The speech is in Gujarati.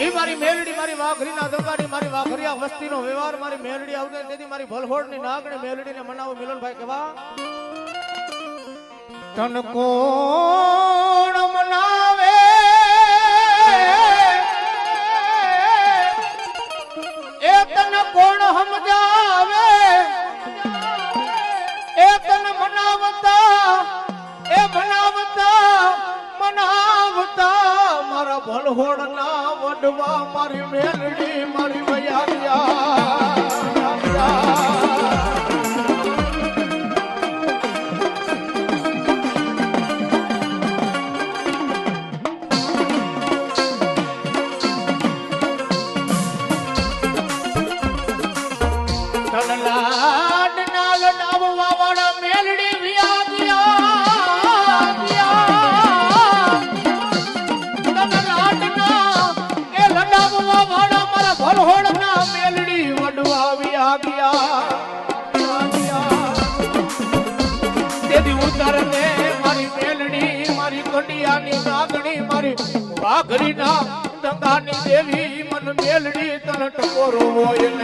એ મારી મેલડી મારી વાઘરીના દરબારી મારી વાઘરિયા વસ્તીનો વ્યવહાર મારી મેલડી આવશે તેથી મારી ભલહોડની નાગણી મેલડીને મનાવો મિલનભાઈ કેવા તન કોણ મનાવે એ તન કોણ સમજાવે એ તન મનાવતા એ મનાવતા મારા ભલહોડના વડવા મારી મેલડી મારી લાડ ના લડાવવા વાળા મેલડી ભલહોડના મેલડી વડવા તેથી ઉતારને મારી મેલડી મારી કંડિયાની નાગણી મારી વાઘરીના દંગાની દેવી મન મેલડી તને ટકોરો હોય